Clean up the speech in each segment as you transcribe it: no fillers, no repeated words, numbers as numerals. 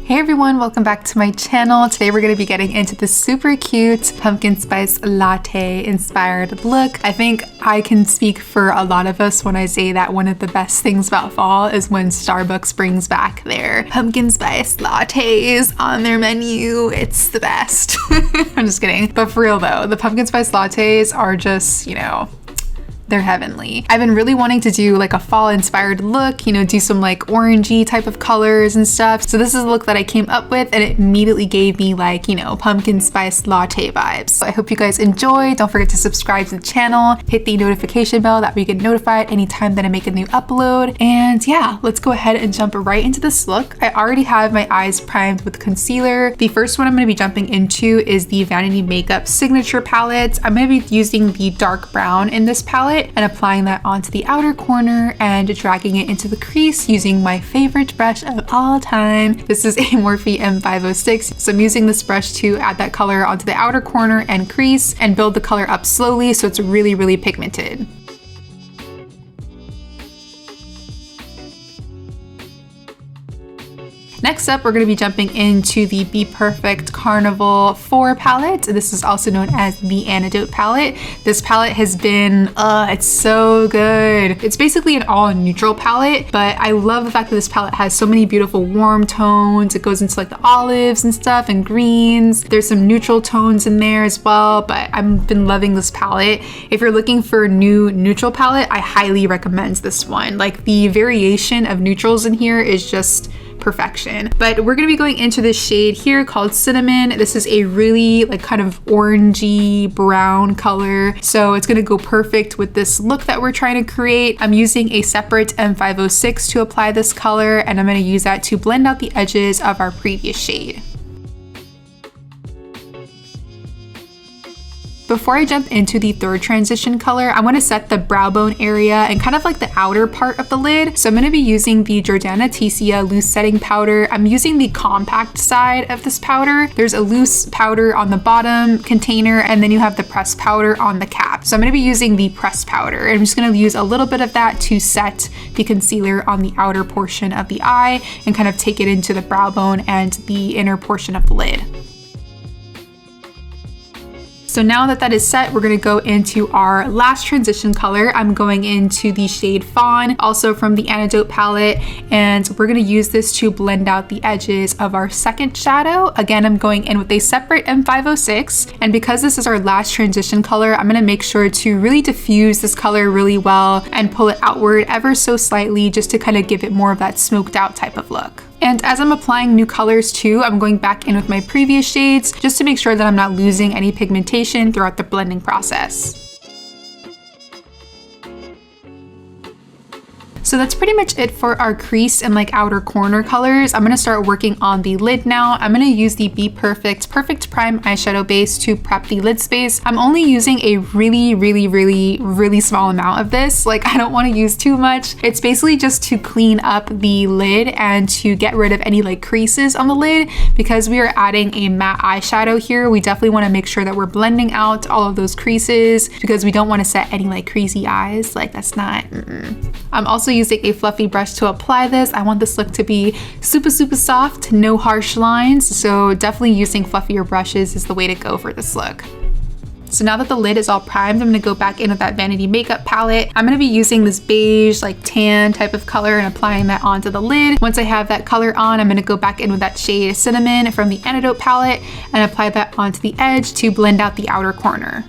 Hey everyone, welcome back to my channel. Today we're going to be getting into this super cute pumpkin spice latte inspired look. I think I can speak for a lot of us when I say that one of the best things about fall is when Starbucks brings back their pumpkin spice lattes on their menu. It's the best. I'm just kidding. But for real though, the pumpkin spice lattes are just, they're heavenly. I've been really wanting to do like a fall inspired look, do some like orangey type of colors and stuff. So this is a look that I came up with and it immediately gave me like, pumpkin spice latte vibes. So I hope you guys enjoy. Don't forget to subscribe to the channel, hit the notification bell that we get notified anytime that I make a new upload. And yeah, let's go ahead and jump right into this look. I already have my eyes primed with concealer. The first one I'm going to be jumping into is the Vanity Makeup Signature Palette. I'm going to be using the dark brown in this palette and applying that onto the outer corner and dragging it into the crease using my favorite brush of all time. This is a Morphe M506. So I'm using this brush to add that color onto the outer corner and crease and build the color up slowly so it's really, really pigmented. Next up, we're going to be jumping into the Be Perfect Carnival 4 palette. This is also known as the Antidote palette. This palette has been, it's so good. It's basically an all neutral palette, but I love the fact that this palette has so many beautiful warm tones. It goes into like the olives and stuff and greens. There's some neutral tones in there as well, but I've been loving this palette. If you're looking for a new neutral palette, I highly recommend this one. Like the variation of neutrals in here is just perfection. But we're going to be going into this shade here called Cinnamon. This is a really like kind of orangey brown color, so it's going to go perfect with this look that we're trying to create. I'm using a separate M506 to apply this color, and I'm going to use that to blend out the edges of our previous shade. Before I jump into the third transition color, I want to set the brow bone area and kind of like the outer part of the lid. So I'm going to be using the Jordana Tissia loose setting powder. I'm using the compact side of this powder. There's a loose powder on the bottom container, and then you have the pressed powder on the cap. So I'm going to be using the pressed powder. I'm just going to use a little bit of that to set the concealer on the outer portion of the eye and kind of take it into the brow bone and the inner portion of the lid. So now that that is set, we're going to go into our last transition color. I'm going into the shade Fawn, also from the Antidote palette, and we're going to use this to blend out the edges of our second shadow. Again, I'm going in with a separate M506, and because this is our last transition color, I'm going to make sure to really diffuse this color really well and pull it outward ever so slightly just to kind of give it more of that smoked out type of look. And as I'm applying new colors too, I'm going back in with my previous shades just to make sure that I'm not losing any pigmentation throughout the blending process. So that's pretty much it for our crease and like outer corner colors. I'm gonna start working on the lid now. I'm gonna use the Be Perfect Prime eyeshadow base to prep the lid space. I'm only using a really small amount of this. Like I don't wanna use too much. It's basically just to clean up the lid and to get rid of any like creases on the lid. Because we are adding a matte eyeshadow here, we definitely wanna make sure that we're blending out all of those creases because we don't wanna set any like crazy eyes. Like that's not, I'm also using a fluffy brush to apply this. I want this look to be super soft, no harsh lines, so definitely using fluffier brushes is the way to go for this look. So now that the lid is all primed, I'm going to go back in with that Vanity Makeup palette. I'm going to be using this beige, like tan type of color and applying that onto the lid. Once I have that color on, I'm going to go back in with that shade Cinnamon from the Antidote palette and apply that onto the edge to blend out the outer corner.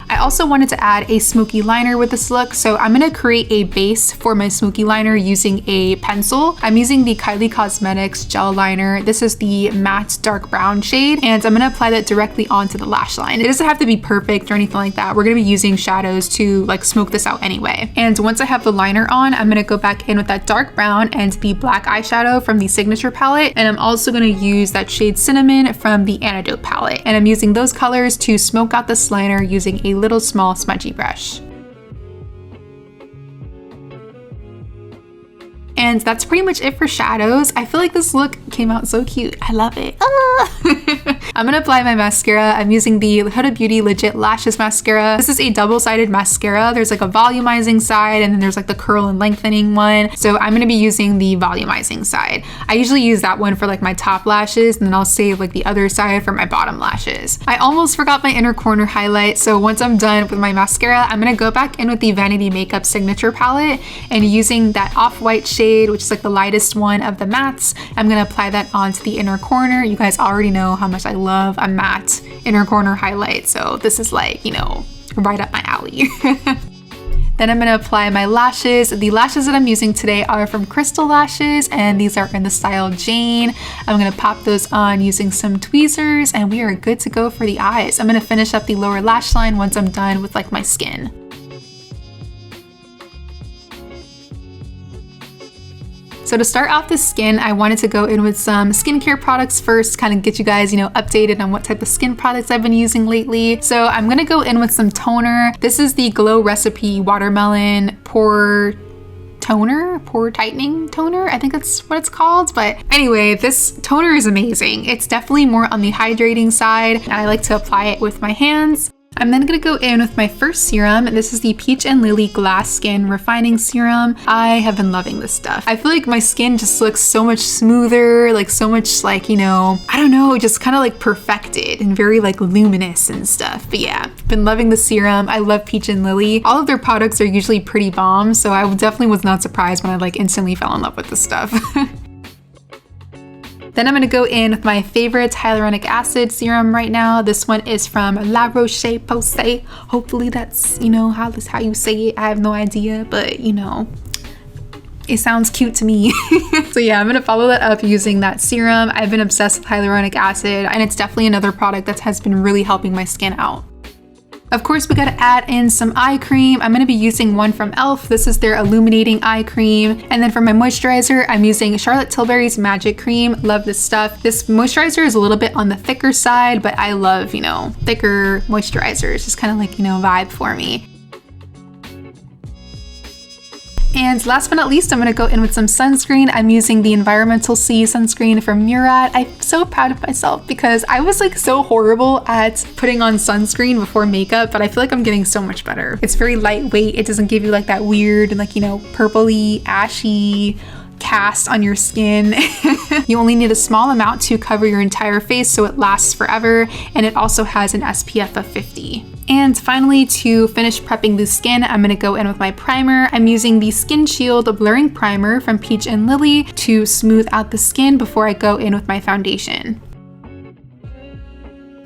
I also wanted to add a smoky liner with this look, so I'm going to create a base for my smoky liner using a pencil. I'm using the Kylie Cosmetics gel liner. This is the matte dark brown shade, and I'm going to apply that directly onto the lash line. It doesn't have to be perfect or anything like that. We're going to be using shadows to like smoke this out anyway. And once I have the liner on, I'm going to go back in with that dark brown and the black eyeshadow from the Signature palette, and I'm also going to use that shade Cinnamon from the Antidote palette. And I'm using those colors to smoke out this liner using a little small smudgy brush. And that's pretty much it for shadows. I feel like this look came out so cute. I love it. I'm gonna apply my mascara. I'm using the Huda Beauty Legit Lashes Mascara. This is a double-sided mascara. There's like a volumizing side and then there's like the curl and lengthening one. So I'm gonna be using the volumizing side. I usually use that one for like my top lashes, and then I'll save like the other side for my bottom lashes. I almost forgot my inner corner highlight. So once I'm done with my mascara, I'm gonna go back in with the Vanity Makeup Signature Palette, and using that off-white shade, which is like the lightest one of the mattes, I'm gonna apply that onto the inner corner. You guys already know how much I love a matte inner corner highlight, so this is like, you know, right up my alley. Then I'm gonna apply my lashes. The lashes that I'm using today are from Crystal Lashes, and these are in the style Jane. I'm gonna pop those on using some tweezers, and we are good to go for the eyes. I'm gonna finish up the lower lash line once I'm done with like my skin. So to start off the skin, I wanted to go in with some skincare products first, kind of get you guys, you know, updated on what type of skin products I've been using lately. So I'm gonna go in with some toner. This is the Glow Recipe Watermelon Pore Tightening Toner. I think that's what it's called. But anyway, this toner is amazing. It's definitely more on the hydrating side, and I like to apply it with my hands. I'm then gonna go in with my first serum. This is the Peach and Lily Glass Skin Refining Serum. I have been loving this stuff. I feel like my skin just looks so much smoother, like so much like, you know, I don't know, just kind of like perfected and very like luminous and stuff. But yeah, been loving the serum. I love Peach and Lily. All of their products are usually pretty bomb, so I definitely was not surprised when I like instantly fell in love with this stuff. Then I'm gonna go in with my favorite hyaluronic acid serum right now. This one is from La Roche-Posay. Hopefully that's, you know, how you say it. I have no idea, but you know, it sounds cute to me. So yeah, I'm gonna follow that up using that serum. I've been obsessed with hyaluronic acid, and it's definitely another product that has been really helping my skin out. Of course, we gotta add in some eye cream. I'm gonna be using one from e.l.f. This is their illuminating eye cream. And then for my moisturizer, I'm using Charlotte Tilbury's Magic Cream. Love this stuff. This moisturizer is a little bit on the thicker side, but I love, you know, thicker moisturizers. Just kind of like, you know, vibe for me. And last but not least, I'm gonna go in with some sunscreen. I'm using the Environmental C sunscreen from Murad. I'm so proud of myself because I was like so horrible at putting on sunscreen before makeup, but I feel like I'm getting so much better. It's very lightweight. It doesn't give you like that weird, like, you know, purpley, ashy cast on your skin. You only need a small amount to cover your entire face so it lasts forever, and it also has an SPF of 50. And finally, to finish prepping the skin, I'm gonna go in with my primer. I'm using the Skin Shield Blurring Primer from Peach and Lily to smooth out the skin before I go in with my foundation.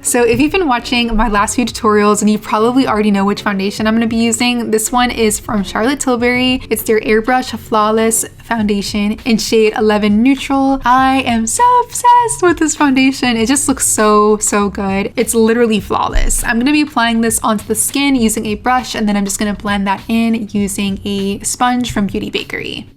So if you've been watching my last few tutorials, and you probably already know which foundation I'm gonna be using, this one is from Charlotte Tilbury. It's their Airbrush Flawless Foundation in shade 11 Neutral. I am so obsessed with this foundation. It just looks so good. It's literally flawless. I'm gonna be applying this onto the skin using a brush, and then I'm just gonna blend that in using a sponge from Beauty Bakery.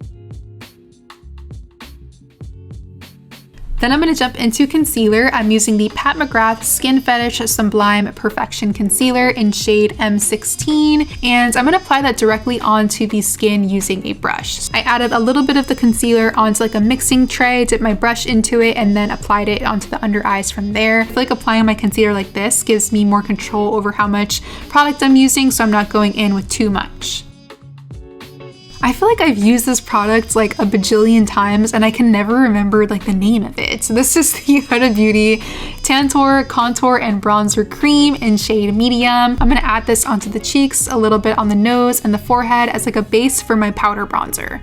Then I'm gonna jump into concealer. I'm using the Pat McGrath Skin Fetish Sublime Perfection Concealer in shade M16, and I'm gonna apply that directly onto the skin using a brush. I added a little bit of the concealer onto like a mixing tray, dipped my brush into it, and then applied it onto the under eyes from there. I feel like applying my concealer like this gives me more control over how much product I'm using, so I'm not going in with too much. I feel like I've used this product like a bajillion times, and I can never remember like the name of it. So this is the Huda Beauty Tantour Contour and Bronzer Cream in shade Medium. I'm gonna add this onto the cheeks, a little bit on the nose and the forehead as like a base for my powder bronzer.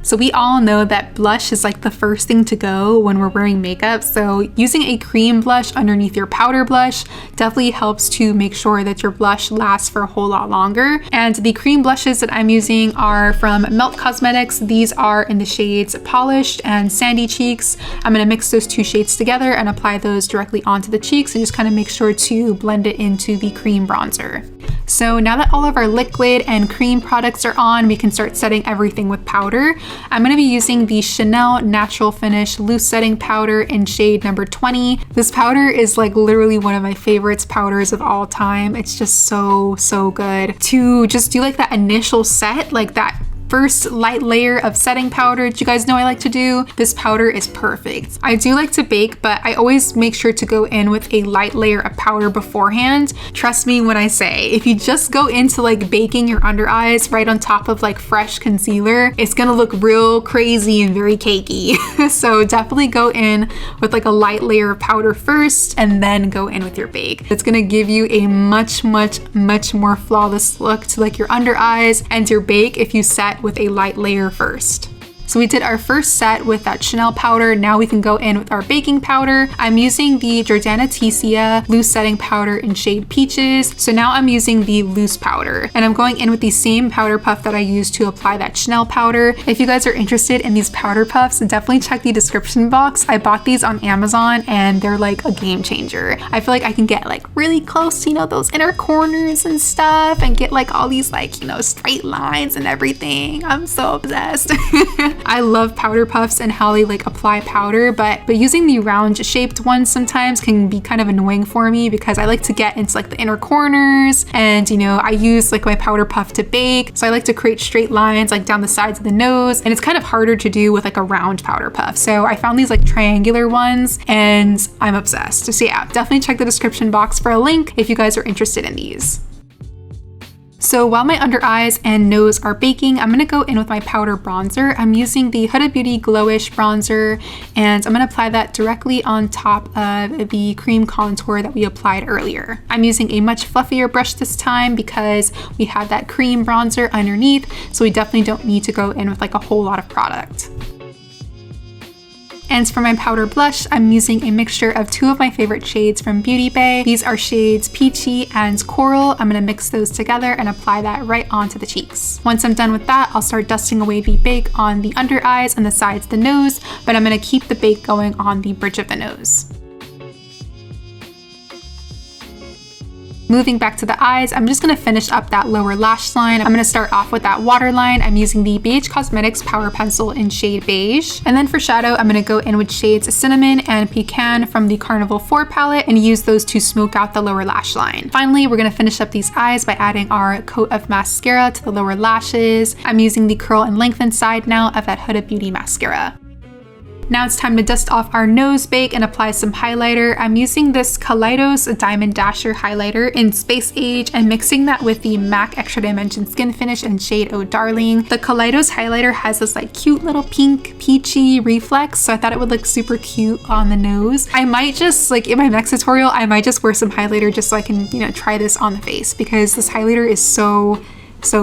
So we all know that blush is like the first thing to go when we're wearing makeup. So using a cream blush underneath your powder blush definitely helps to make sure that your blush lasts for a whole lot longer. And the cream blushes that I'm using are from Melt Cosmetics. These are in the shades Polished and Sandy Cheeks. I'm gonna mix those two shades together and apply those directly onto the cheeks, and just kind of make sure to blend it into the cream bronzer. So now that all of our liquid and cream products are on, we can start setting everything with powder. I'm going to be using the Chanel Natural Finish Loose Setting Powder in shade number 20. This powder is like literally one of my favorites powders of all time. It's just so good to just do like that initial set, like that first light layer of setting powder that you guys know I like to do. This powder is perfect. I do like to bake, but I always make sure to go in with a light layer of powder beforehand. Trust me when I say, if you just go into like baking your under eyes right on top of like fresh concealer, it's gonna look real crazy and very cakey. So definitely go in with like a light layer of powder first and then go in with your bake. It's gonna give you a much more flawless look to like your under eyes and your bake if you set with a light layer first. So we did our first set with that Chanel powder. Now we can go in with our baking powder. I'm using the Jordana Tecia Loose Setting Powder in shade Peaches. So now I'm using the loose powder and I'm going in with the same powder puff that I used to apply that Chanel powder. If you guys are interested in these powder puffs, definitely check the description box. I bought these on Amazon and they're like a game changer. I feel like I can get like really close to, you know, those inner corners and stuff and get like all these like, you know, straight lines and everything. I'm so obsessed. I love powder puffs and how they like apply powder, but using the round shaped ones sometimes can be kind of annoying for me because I like to get into like the inner corners and, you know, I use like my powder puff to bake. So I like to create straight lines like down the sides of the nose, and it's kind of harder to do with like a round powder puff. So I found these like triangular ones and I'm obsessed. So yeah, definitely check the description box for a link if you guys are interested in these. So while my under eyes and nose are baking, I'm gonna go in with my powder bronzer. I'm using the Huda Beauty Glowish bronzer, and I'm gonna apply that directly on top of the cream contour that we applied earlier. I'm using a much fluffier brush this time because we have that cream bronzer underneath, so we definitely don't need to go in with like a whole lot of product. And for my powder blush, I'm using a mixture of two of my favorite shades from Beauty Bay. These are shades Peachy and Coral. I'm gonna mix those together and apply that right onto the cheeks. Once I'm done with that, I'll start dusting away the bake on the under eyes and the sides of the nose, but I'm gonna keep the bake going on the bridge of the nose. Moving back to the eyes, I'm just gonna finish up that lower lash line. I'm gonna start off with that waterline. I'm using the BH Cosmetics Power Pencil in shade Beige. And then for shadow, I'm gonna go in with shades Cinnamon and Pecan from the Carnival 4 palette and use those to smoke out the lower lash line. Finally, we're gonna finish up these eyes by adding our coat of mascara to the lower lashes. I'm using the Curl and Lengthen side now of that Huda Beauty mascara. Now it's time to dust off our nose bake and apply some highlighter. I'm using this Kaleidos Diamond Dasher highlighter in Space Age and mixing that with the MAC Extra Dimension Skin Finish in shade Oh Darling. The Kaleidos highlighter has this like cute little pink peachy reflex, so I thought it would look super cute on the nose. I might just like in my next tutorial, I might just wear some highlighter just so I can, you know, try this on the face because this highlighter is so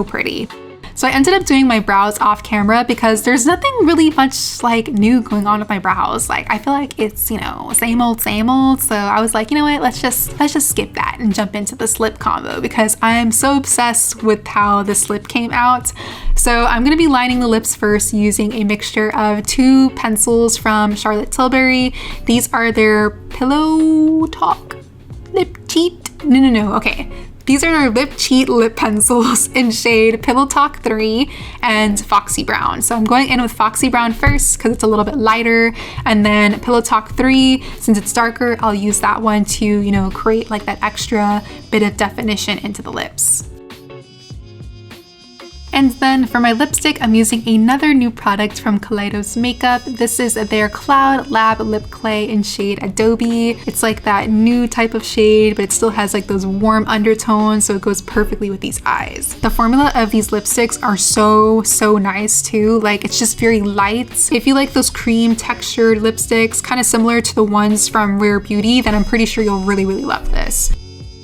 pretty. So I ended up doing my brows off camera because there's nothing really much like new going on with my brows. Like I feel like it's, you know, same old. So I was like, you know what, let's just skip that and jump into this lip combo because I'm so obsessed with how this lip came out. So I'm gonna be lining the lips first using a mixture of two pencils from Charlotte Tilbury. These are their Pillow Talk Lip Cheat. No, okay. These are their Lip Cheat lip pencils in shade Pillow Talk 3 and Foxy Brown. So I'm going in with Foxy Brown first because it's a little bit lighter, and then Pillow Talk 3, since it's darker, I'll use that one to, you know, create like that extra bit of definition into the lips. And then for my lipstick, I'm using another new product from Kaleidos Makeup. This is their Cloud Lab Lip Clay in shade Adobe. It's like that new type of shade, but it still has like those warm undertones, so it goes perfectly with these eyes. The formula of these lipsticks are so nice too. Like it's just very light. If you like those cream textured lipsticks, kind of similar to the ones from Rare Beauty, then I'm pretty sure you'll really love this.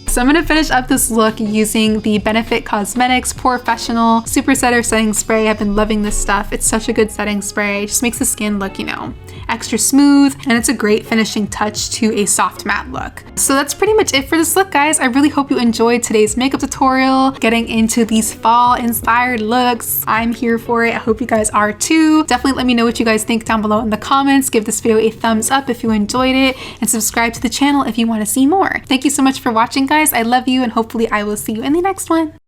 So I'm gonna finish up this look using the Benefit Cosmetics Professional Super Setter Setting Spray. I've been loving this stuff. It's such a good setting spray. It just makes the skin look, you know, extra smooth, and it's a great finishing touch to a soft matte look. So that's pretty much it for this look, guys. I really hope you enjoyed today's makeup tutorial, getting into these fall inspired looks. I'm here for it. I hope you guys are too. Definitely let me know what you guys think down below in the comments. Give this video a thumbs up if you enjoyed it, and subscribe to the channel if you want to see more. Thank you so much for watching, guys. I love you, and hopefully I will see you in the next one.